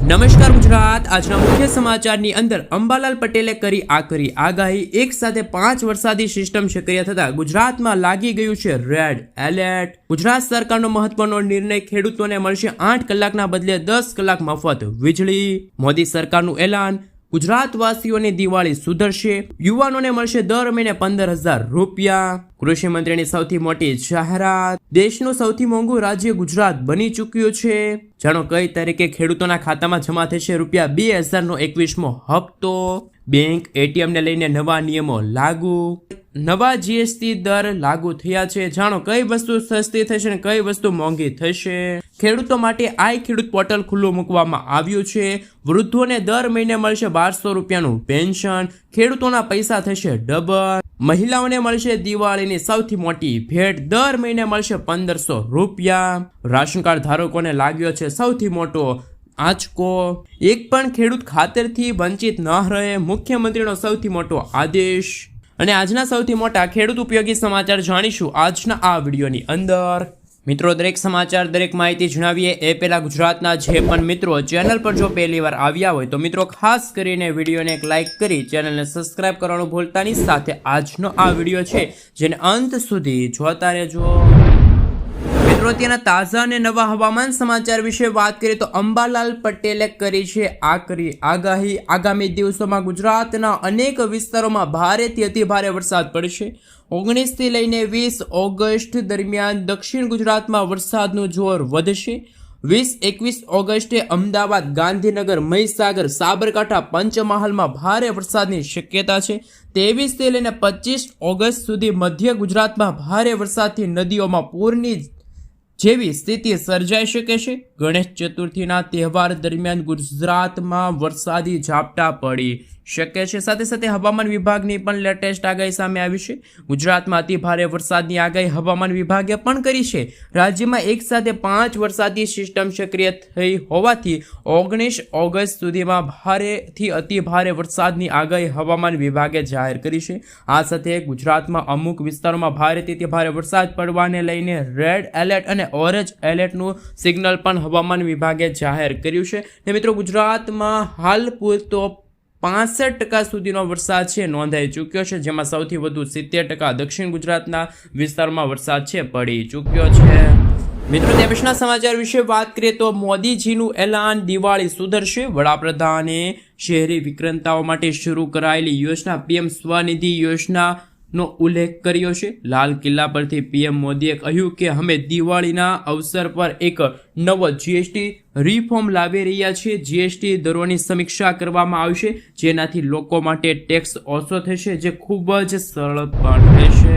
નમસ્કાર ગુજરાત। આજના મુખ્ય સમાચારની અંદર અંબાલાલ પટેલે કરી આગાહી। એક સાથે 5 વરસાદી સિસ્ટમ સક્રિય થતા ગુજરાતમાં લાગી ગયું છે રેડ એલર્ટ। ગુજરાત સરકારનો મહત્વનો નિર્ણય, ખેડૂતોને મળશે 8 કલાકના બદલે 10 કલાક મફત વીજળી। મોદી સરકારનું એલાન, ગુજરાતવાસીઓની દિવાળી સુધરશે, યુવાનોને મળશે દર મહિને 15,000 રૂપિયા। કૃષિ મંત્રીની સૌથી મોટી જાહેરાત, દેશનું સૌથી મોંઘું રાજ્ય ગુજરાત બની ચૂક્યું છે। જાણો કઈ તારીખે ખેડૂતોના ખાતામાં જમા થશે રૂપિયા 2,000નો 21મો હપ્તો। બેંક એટીએમને લઈને નવા નિયમો લાગુ, નવા જીએસટી દર લાગુ થયા છે। જાણો કઈ વસ્તુ સસ્તી થશે અને કઈ વસ્તુ મોંઘી થશે। ખેડૂતો માટે આઈ ખેડૂત પોર્ટલ ખુલ્લું મૂકવામાં આવ્યું છે। વૃદ્ધોને દર મહિને મળશે 1200 રૂપિયાનું પેન્શન, ખેડૂતોના પૈસા થશે ડબલ। મહિલાઓને મળશે દિવાળીની સૌથી મોટી ભેટ, દર મહિને મળશે 1500 રૂપિયા। રાશન કાર્ડ ધારકોને લાગ્યો છે સૌથી મોટો આંચકો, એક પણ ખેડૂત ખાતરથી વંચિત ન રહે, મુખ્યમંત્રીનો સૌથી મોટો આદેશ। અને આજના સૌથી મોટા ખેડૂત ઉપયોગી સમાચાર જાણીશું આજના આ વિડીયોની અંદર। મિત્રો, દરેક સમાચાર, દરેક માહિતી જણાવીએ એ પહેલા ગુજરાતના જે પણ મિત્રો ચેનલ પર જો પહેલી વાર આવ્યા હોય તો મિત્રો ખાસ કરીને વિડીયોને એક લાઇક કરી ચેનલને સબસ્ક્રાઇબ કરવાનું ભૂલતા નહીં। સાથે આજનો આ વિડીયો છે જેને અંત સુધી જોતા રહેજો। મિત્રો, અત્યારના તાજા અને નવા હવામાન સમાચાર વિશે વાત કરીએ તો અંબાલાલ પટેલે કરી છે આગાહી। આગામી દિવસોમાં ગુજરાતના અનેક વિસ્તારોમાં ભારેથી અતિભારે વરસાદ પડશે। 19 થી લઈને 20 ઓગસ્ટ દરમિયાન દક્ષિણ ગુજરાતમાં વરસાદનું જોર વધશે। 20-21 ઓગસ્ટે અમદાવાદ, ગાંધીનગર, મહીસાગર, સાબરકાંઠા, પંચમહાલમાં ભારે વરસાદની શક્યતા છે। 23 થી લઈને 25 ઓગસ્ટ સુધી મધ્ય ગુજરાતમાં ભારે વરસાદથી નદીઓમાં પૂરની જેવી સ્થિતિ સર્જાઈ શકે છે। ગણેશ ચતુર્થીના તહેવાર દરમિયાન ગુજરાતમાં વરસાદી ઝાપટા પડી શકે છે। સાથે સાથે હવામાન વિભાગની પણ લેટેસ્ટ આગાહી સામે આવી છે। ગુજરાતમાં અતિ ભારે વરસાદની આગાહી હવામાન વિભાગે પણ કરી છે। રાજ્યમાં એક સાથે 5 વરસાદી સિસ્ટમ સક્રિય થઈ હોવાથી 19 ઓગસ્ટ સુધીમાં ભારેથી અતિ ભારે વરસાદની આગાહી હવામાન વિભાગે જાહેર કરી છે। આ સાથે ગુજરાતમાં અમુક વિસ્તારોમાં ભારેથી અતિ ભારે વરસાદ પડવાને લઈને રેડ એલર્ટ અને ઓરેન્જ એલર્ટનું સિગ્નલ પણ હવામાન વિભાગે જાહેર કર્યું છે। ને મિત્રો, ગુજરાતમાં હાલ પૂરતો 65% સુધીનો વરસાદ છે નોંધાઈ ચૂક્યો છે, જેમાં સૌથી વધુ 70% દક્ષિણ ગુજરાતના વિસ્તારમાં વરસાદ છે પડી ચૂક્યો છે। મિત્રો, તે પછીના સમાચાર વિશે વાત કરીએ તો મોદીજીનું એલાન, દિવાળી સુધરશે। વડાપ્રધાને શહેરી વિક્રેતાઓ માટે શરૂ કરાયેલી યોજના પીએમ સ્વનિધિ યોજનાનો ઉલ્લેખ કર્યો છે। લાલ કિલ્લા પરથી પીએમ મોદીએ કહ્યું કે અમે દિવાળીના અવસર પર એક નવો જીએસટી રિફોર્મ લાવી રહ્યા છીએ। જીએસટી દરોની સમીક્ષા કરવામાં આવશે, જેનાથી લોકો માટે ટેક્સ ઓછો થશે, જે ખૂબ જ સરળ પણ રહેશે।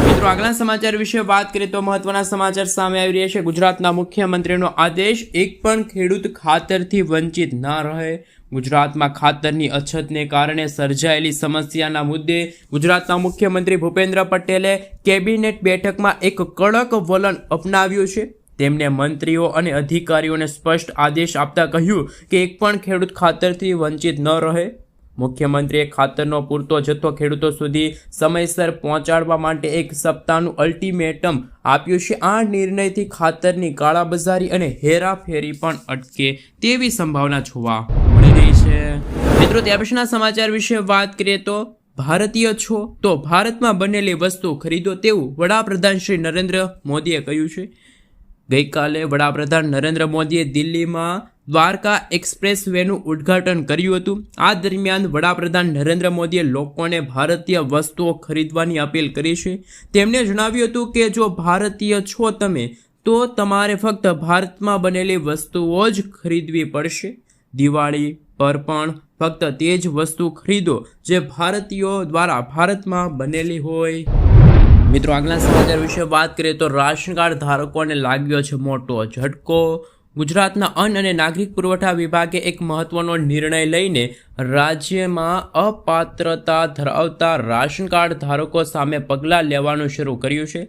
મિત્રો, આગલા સમાચાર વિશે વાત કરીએ તો મહત્વના સમાચાર સામે આવી રહ્યા છે। ગુજરાતના મુખ્યમંત્રીનો આદેશ, એક પણ ખેડૂત ખાતરથી વંચિત ન રહે। ગુજરાતમાં ખાતરની અછતને કારણે સર્જાયેલી સમસ્યાના મુદ્દે ગુજરાતના મુખ્યમંત્રી ભૂપેન્દ્ર પટેલે કેબિનેટ બેઠકમાં એક કડક વલણ અપનાવ્યું છે। તેમણે મંત્રીઓ અને અધિકારીઓને સ્પષ્ટ આદેશ આપતા કહ્યું કે એક પણ ખેડૂત ખાતરથી વંચિત ન રહે। મુખ્યમંત્રીએ ખાતરનો પૂરતો જથ્થો ખેડૂતો સુધી સમયસર પહોંચાડવા માટે એક સપ્તાહનું અલ્ટિમેટમ આપ્યું છે। આ નિર્ણયથી ખાતરની કાળાબજારી અને હેરાફેરી પણ અટકે તેવી સંભાવના જોવા મળી રહી છે। મિત્રો, ત્યાર પછીના સમાચાર વિશે વાત કરીએ તો ભારતીય છો તો ભારતમાં બનેલી વસ્તુ ખરીદો તેવું વડાપ્રધાન શ્રી નરેન્દ્ર મોદીએ કહ્યું છે। ગઈકાલે વડાપ્રધાન નરેન્દ્ર મોદીએ દિલ્હીમાં દ્વારકા એક્સપ્રેસ વેનું ઉદ્ઘાટન કર્યું હતું। આ દરમિયાન વડાપ્રધાન નરેન્દ્ર મોદીએ લોકોને ભારતીય વસ્તુઓ ખરીદવાની અપીલ કરી છે। તેમણે જણાવ્યું હતું કે જો ભારતીય છો તમે તો તમારે ફક્ત ભારતમાં બનેલી વસ્તુઓ જ ખરીદવી પડશે। દિવાળી પર પણ ફક્ત તે જ વસ્તુ ખરીદો જે ભારતીયો દ્વારા ભારતમાં બનેલી હોય। મિત્રો, આગલા સમાચાર વિશે વાત કરીએ તો રાશન કાર્ડ ધારકોને લાગ્યો છે મોટો ઝટકો। ગુજરાતના અન્ન અને નાગરિક પુરવઠા વિભાગે એક મહત્વનો નિર્ણય લઈને રાજ્યમાં અપાત્રતા ધરાવતા રાશન કાર્ડ ધારકો સામે પગલાં લેવાનું શરૂ કર્યું છે।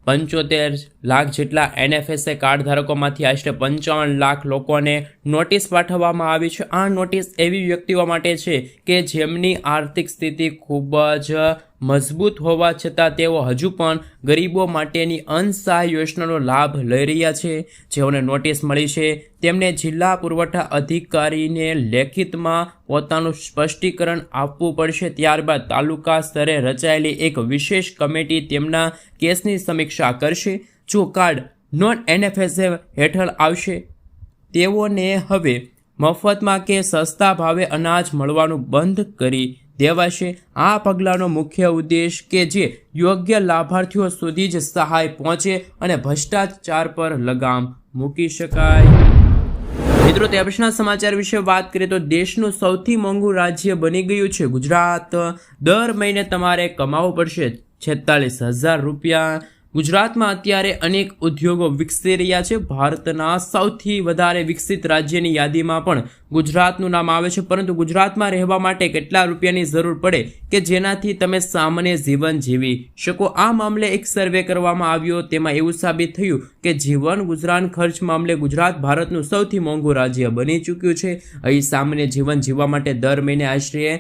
75 લાખ જેટલા એનએફએસએ કાર્ડ ધારકોમાંથી આશરે 55 લાખ લોકોને નોટિસ પાઠવવામાં આવી છે। આ નોટિસ એવી વ્યક્તિઓ માટે છે કે જેમની આર્થિક સ્થિતિ ખૂબ જ મજબૂત હોવા છતાં તેઓ હજુ પણ ગરીબો માટેની અનસહાય યોજનાનો લાભ લઈ રહ્યા છે. જેઓને નોટિસ મળી છે તેમને જિલ્લા પુરવઠા અધિકારીને લેખિતમાં પોતાનું સ્પષ્ટીકરણ આપવું પડશે. ત્યારબાદ તાલુકા સ્તરે રચાયેલી એક વિશેષ કમિટી તેમના કેસની સમીક્ષા કરશે. જો કાર્ડ નોન NFSA હેઠળ આવશે તેઓને હવે મફતમાં કે સસ્તા ભાવે અનાજ મળવાનું બંધ કરી દેવાશે. આ પગલાંનો મુખ્ય ઉદ્દેશ કે જે યોગ્ય લાભાર્થીઓ સુધી જ સહાય પહોંચે અને ભ્રષ્ટાચાર પર લગામ મૂકી શકાય. મિત્રો, તે પછીના સમાચાર વિશે વાત કરીએ તો દેશનું સૌથી મોંઘું રાજ્ય બની ગયું છે ગુજરાત. દર મહિને તમારે કમાવવું પડશે 46,000 રૂપિયા. ગુજરાતમાં અત્યારે અનેક ઉદ્યોગો વિકસી રહ્યા છે. ભારતના સૌથી વધારે વિકસિત રાજ્યની યાદીમાં પણ ગુજરાતનું નામ આવે છે. પરંતુ ગુજરાતમાં રહેવા માટે કેટલા રૂપિયાની જરૂર પડે કે જેનાથી તમે સામાન્ય જીવન જીવી શકો? આ મામલે એક સર્વે કરવામાં આવ્યો. તેમાં એવું સાબિત થયું કે જીવન ગુજરાન ખર્ચ મામલે ગુજરાત ભારતનું સૌથી મોંઘું રાજ્ય બની ચૂક્યું છે. અહીં સામાન્ય જીવન જીવવા માટે દર મહિને આશરે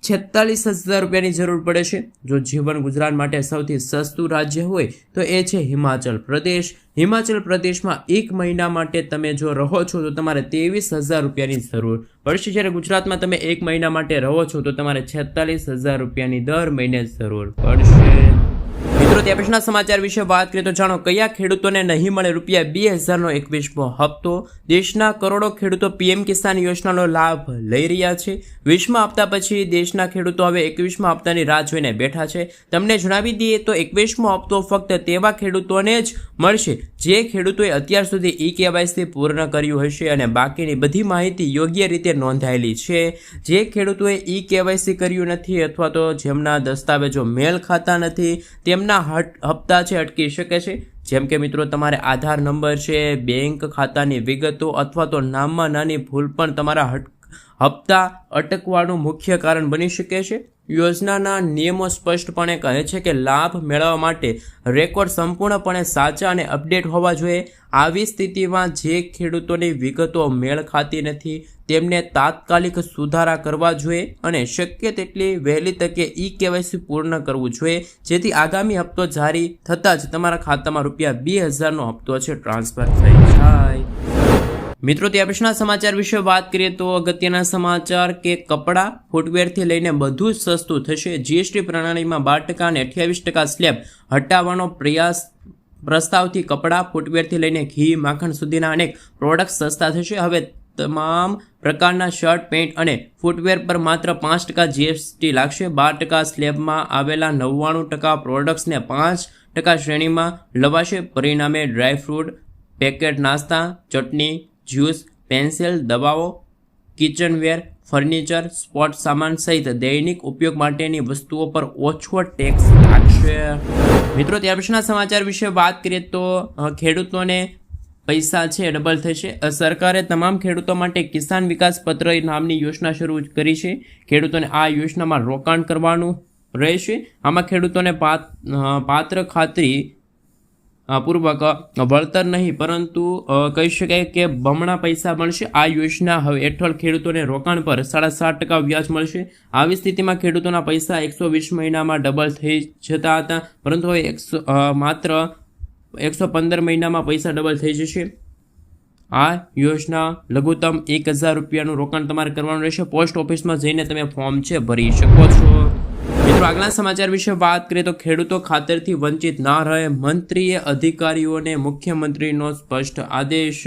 46,000 રૂપિયાની જરૂર પડે છે. જો જીવન ગુજરાન માટે સૌથી સસ્તું રાજ્ય હોય તો એ છે હિમાચલ પ્રદેશ. હિમાચલ પ્રદેશમાં એક મહિના માટે તમે જો રહો છો તો તમારે 23,000 રૂપિયાની જરૂર પડશે. જ્યારે ગુજરાતમાં તમે એક મહિના માટે રહો છો તો તમારે 46,000 રૂપિયાની દર મહિને જરૂર પડશે. મિત્રો, ત્યાં પછીના સમાચાર વિશે વાત કરીએ તો જાણો કયા ખેડૂતોને નહીં મળે રૂપિયા 2,000નો 21મો હપ્તો. દેશના કરોડો ખેડૂતો PM કિસાન યોજનાનો લાભ લઈ રહ્યા છે. 20મા હપ્તા પછી દેશના ખેડૂતો હવે 21મા હપ્તાની રાહ જોઈને બેઠા છે. તમને જણાવી દઈએ તો 21મો હપ્તો ફક્ત તેવા ખેડૂતોને જ મળશે જે ખેડૂતોએ અત્યાર સુધી eKYC પૂર્ણ કર્યું હશે અને બાકીની બધી માહિતી યોગ્ય રીતે નોંધાયેલી છે. જે ખેડૂતોએ eKYC કર્યું નથી અથવા તો જેમના દસ્તાવેજો મેલ ખાતા નથી તેમના હપ્તા છે અટકી શકે છે. જેમ કે મિત્રો, તમારે આધાર નંબર છે, બેંક ખાતાની વિગતો અથવા તો નામમાં નાની ભૂલ પણ તમારા હપ્તા અટકવાનું મુખ્ય કારણ બની શકે છે. યોજનાના નિયમો સ્પષ્ટપણે કહે છે કે લાભ મેળવવા માટે રેકોર્ડ સંપૂર્ણપણે સાચા અને અપડેટ હોવા જોઈએ. આવી સ્થિતિમાં જે ખેડૂતોની વિગતો મેળ ખાતી નથી તેમને તાત્કાલિક સુધારા કરવા જોઈએ અને શક્ય તેટલી વહેલી તકે eKYC પૂર્ણ કરવું જોઈએ જેથી આગામી હપ્તો જારી થતાં જ તમારા ખાતામાં રૂપિયા 2,000નો હપ્તો છે ટ્રાન્સફર થઈ જાય. મિત્રો, ત્યાં પછીના સમાચાર વિશે વાત કરીએ તો અગત્યના સમાચાર કે કપડાં ફૂટવેરથી લઈને બધું જ સસ્તું થશે. GST પ્રણાલીમાં 12% અને 28% સ્લેબ હટાવવાનો પ્રસ્તાવથી કપડાં ફૂટવેરથી લઈને ઘી માખણ સુધીના અનેક પ્રોડક્ટ સસ્તા થશે. હવે તમામ પ્રકારના શર્ટ, પેન્ટ અને ફૂટવેર પર માત્ર 5% GST લાગશે. 12% સ્લેબમાં આવેલા 99% પ્રોડક્ટ્સને 5% શ્રેણીમાં લવાશે. પરિણામે ડ્રાયફ્રૂટ, પેકેટ નાસ્તા, ચટણી, જ્યુસ, પેન્સિલ, દવાઓ, કિચનવેર, ફર્નિચર, સ્પોર્ટ સામાન સહિત દૈનિક ઉપયોગ માટેની વસ્તુઓ પર ઓછો ટેક્સ લાગશે. મિત્રો, ત્યાર પછીના સમાચાર વિશે વાત કરીએ તો ખેડૂતોને પૈસા છે ડબલ થશે. સરકારે તમામ ખેડૂતો માટે કિસાન વિકાસ પત્ર નામની યોજના શરૂ કરી છે. ખેડૂતોને આ યોજનામાં રોકાણ કરવાનું રહેશે. આમાં ખેડૂતોને પાત્ર ખાતરી પૂર્વક વળતર નહીં પરંતુ કહી શકાય કે બમણા પૈસા મળશે. આ યોજના હવે હેઠળ ખેડૂતોને રોકાણ પર 7.5% વ્યાજ મળશે. આવી સ્થિતિમાં ખેડૂતોના પૈસા 120 મહિનામાં ડબલ થઈ જતા હતા પરંતુ હવે માત્ર 115 મહિનામાં પૈસા ડબલ થઈ જશે. આ યોજના લઘુત્તમ 1,000 રૂપિયાનું રોકાણ તમારે કરવાનું રહેશે. પોસ્ટ ઓફિસમાં જઈને તમે ફોર્મ છે ભરી શકો છો. મિત્રો, આગલા સમાચાર વિશે વાત કરીએ તો ખેડૂતો ખાતરથી વંચિત ના રહે. મંત્રીએ અધિકારીઓને મુખ્યમંત્રીનો સ્પષ્ટ આદેશ.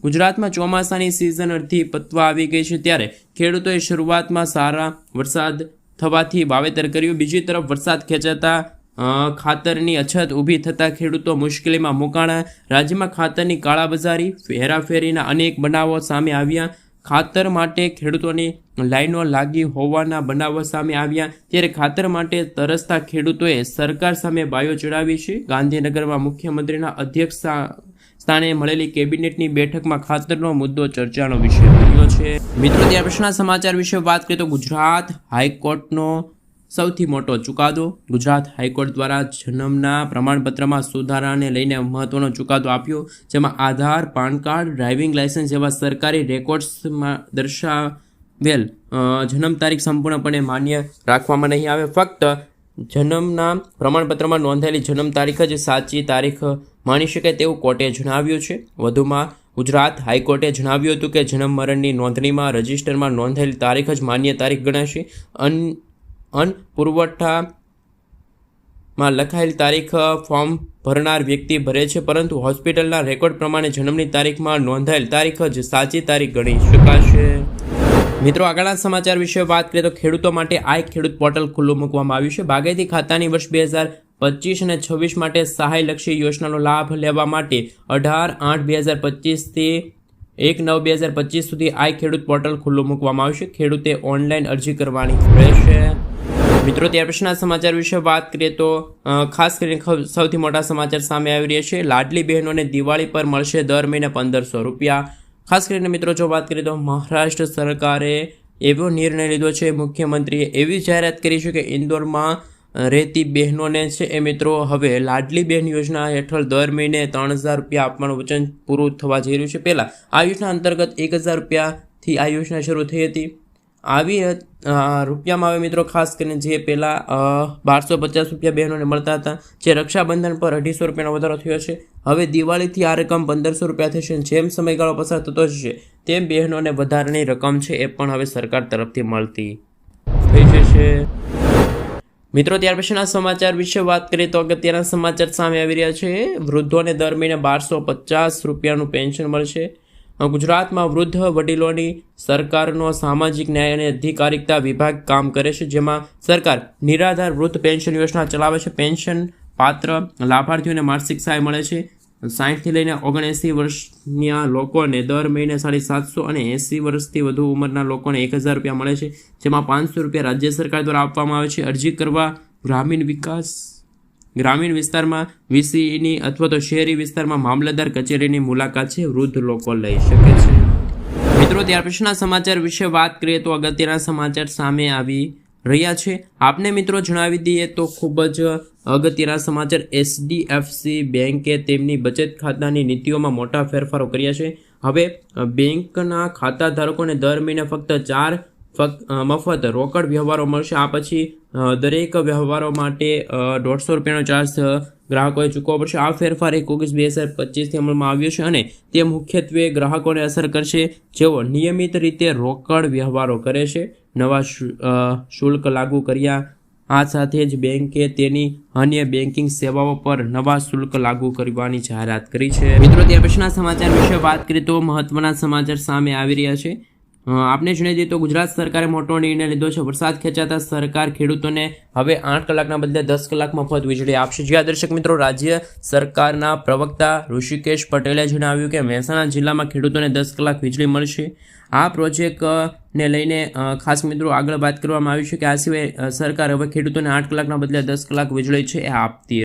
ગુજરાતમાં ચોમાસાની સિઝન અડધી પતવા આવી ગઈ છે ત્યારે ખેડૂતોએ શરૂઆતમાં સારા વરસાદ થવાથી વાવેતર કર્યું. બીજી તરફ વરસાદ ખેંચાતા ખાતરની અછત ઊભી થતાં ખેડૂતો મુશ્કેલીમાં મુકાણા. રાજ્યમાં ખાતરની કાળાબજારી, હેરાફેરીના અનેક બનાવો સામે આવ્યા. ખાતર માટે ખેડૂતોની લાઈનો લાગી હોવાના બનાવો સામે આવ્યા ત્યારે ખાતર માટે તરસતા ખેડૂતોએ સરકાર સામે બાયો ચડાવી છે. ગાંધીનગરમાં મુખ્યમંત્રીના અધ્યક્ષ સ્થાને મળેલી કેબિનેટની બેઠકમાં ખાતરનો મુદ્દો ચર્ચાનો વિષય બન્યો છે. મિત્રો, ત્યાર પછીના સમાચાર વિશે વાત કરીએ તો ગુજરાત હાઈકોર્ટનો સૌથી મોટો ચુકાદો. ગુજરાત હાઈકોર્ટ દ્વારા જન્મના પ્રમાણપત્રમાં સુધારાને લઈને મહત્વનો ચુકાદો આપ્યો જેમાં આધાર, પાન કાર્ડ, ડ્રાઇવિંગ લાયસન્સ જેવા સરકારી રેકોર્ડ્સમાં દર્શાવેલ જન્મ તારીખ સંપૂર્ણપણે માન્ય રાખવામાં નહીં આવે. ફક્ત જન્મના પ્રમાણપત્રમાં નોંધાયેલી જન્મ તારીખ જ સાચી તારીખ માની શકાય તેવું કોર્ટે જણાવ્યું છે. વધુમાં ગુજરાત હાઈકોર્ટે જણાવ્યું હતું કે જન્મ મરણની નોંધણીમાં રજિસ્ટરમાં નોંધાયેલી તારીખ જ માન્ય તારીખ ગણાશે. પુરવઠામાં લખાયેલી તારીખ ફોર્મ ભરનાર વ્યક્તિ ભરે છે, પરંતુ હોસ્પિટલના રેકોર્ડ પ્રમાણે જન્મની તારીખમાં નોંધાયેલ તારીખ જ સાચી તારીખ ગણી શકાશે. મિત્રો, આગળના સમાચાર વિશે વાત કરીએ તો ખેડૂતો માટે આ ખેડૂત પોર્ટલ ખુલ્લું મૂકવામાં આવ્યું છે. બાગાયતી ખાતાની વર્ષ 2025 અને 26 માટે સહાયલક્ષી યોજનાનો લાભ લેવા માટે 18/8/2025 થી 1/9/2025 સુધી આ ખેડૂત પોર્ટલ ખુલ્લું મૂકવામાં આવશે. ખેડૂતે ઓનલાઈન અરજી કરવાની રહેશે. મિત્રો, ત્યાર પછીના સમાચાર વિશે વાત કરીએ તો ખાસ કરીને સૌથી મોટા સમાચાર સામે આવી રહ્યા છે. લાડલી બહેનોને દિવાળી પર મળશે દર મહિને 1500 રૂપિયા. ખાસ કરીને મિત્રો જો વાત કરીએ તો મહારાષ્ટ્ર સરકારે એવો નિર્ણય લીધો છે. મુખ્યમંત્રીએ એવી જાહેરાત કરી છે કે ઇન્દોરમાં રહેતી બહેનોને છે એ મિત્રો હવે લાડલી બહેન યોજના હેઠળ દર મહિને 3000 રૂપિયા આપવાનું વચન પૂરું થવા જઈ રહ્યું છે. પહેલાં આ યોજના અંતર્ગત 1000 રૂપિયાથી આ યોજના શરૂ થઈ હતી. આવી રૂપિયામાં હવે મિત્રો ખાસ કરીને જે પહેલાં 1250 રૂપિયા બહેનોને મળતા હતા, જે રક્ષાબંધન પર 250 રૂપિયાનો વધારો થયો છે. હવે દિવાળીથી આ રકમ 1500 રૂપિયા થશે. જેમ સમયગાળો પસાર થતો જશે તેમ બહેનોને વધારાની રકમ છે એ પણ હવે સરકાર તરફથી મળતી થઈ જશે. મિત્રો, ત્યાર પછીના સમાચાર વિશે વાત કરીએ તો અગત્યના સમાચાર સામે આવી રહ્યા છે. વૃદ્ધોને દર મહિને 1250 રૂપિયાનું પેન્શન મળશે. ગુજરાતમાં વૃદ્ધ વડીલોની સરકારનો સામાજિક ન્યાય અને અધિકારિતા વિભાગ કામ કરે છે, જેમાં સરકાર નિરાધાર વૃદ્ધ પેન્શન યોજના ચલાવે છે. પેન્શન પાત્ર લાભાર્થીઓને માસિક સહાય મળે છે. 60થી લઈને 79 વર્ષના લોકોને દર મહિને 750 અને 80 વર્ષથી વધુ ઉંમરના લોકોને 1000 રૂપિયા મળે છે, જેમાં 500 રૂપિયા રાજ્ય સરકાર દ્વારા આપવામાં આવે છે. અરજી કરવા ગ્રામીણ વિસ્તારમાં વીસીની અથવા તો શહેરી વિસ્તારમાં મામલતદાર કચેરીની મુલાકાત છે વૃદ્ધ લોકો લઈ શકે છે. મિત્રો, ત્યાર પછીના સમાચાર વિશે વાત કરીએ તો અગત્યના સમાચાર સામે આવી રહ્યા છે. આપને મિત્રો જણાવી દઈએ તો ખૂબ જ અગત્યના સમાચાર. HDFC બેંકે તેમની બચત ખાતાની નીતિઓમાં મોટા ફેરફારો કર્યા છે. હવે બેંકના ખાતા ધારકોને દર મહિને ફક્ત 4 મફત રોકડ વ્યવહારો મળશે. આ પછી દરેક વ્યવહારો માટે 150 રૂપિયાનો ચાર્જ ગ્રાહકોએ ચૂકવવો પડશે. આ ફેરફાર 1/2025થી અમલમાં આવ્યો છે અને તે મુખ્યત્વે ગ્રાહકોને અસર કરશે જેઓ નિયમિત રીતે રોકડ વ્યવહારો કરે છે. નવા શુલ્ક લાગુ કર્યા. આ સાથે જ બેંકે તેની અન્ય બેન્કિંગ સેવાઓ પર નવા શુલ્ક લાગુ કરવાની જાહેરાત કરી છે. મિત્રો, ત્યાર પછીના સમાચાર વિશે વાત કરીએ તો મહત્વના સમાચાર સામે આવી રહ્યા છે. આપને જણાવી દઈએ તો ગુજરાત સરકારે મોટો નિર્ણય લીધો છે. વરસાદ ખેંચાતા સરકાર ખેડૂતોને હવે 8 કલાકના બદલે 10 કલાક મફત વીજળી આપશે. જ્યાં દર્શક મિત્રો, રાજ્ય સરકારના પ્રવક્તા ઋષિકેશ પટેલે જણાવ્યું કે મહેસાણા જિલ્લામાં ખેડૂતોને 10 કલાક વીજળી મળશે. આ પ્રોજેક્ટને લઈને ખાસ મિત્રો આગળ વાત કરવામાં આવી છે કે આ સિવાય સરકાર હવે ખેડૂતોને 8 કલાકના બદલે 10 કલાક વીજળી છે એ આપતી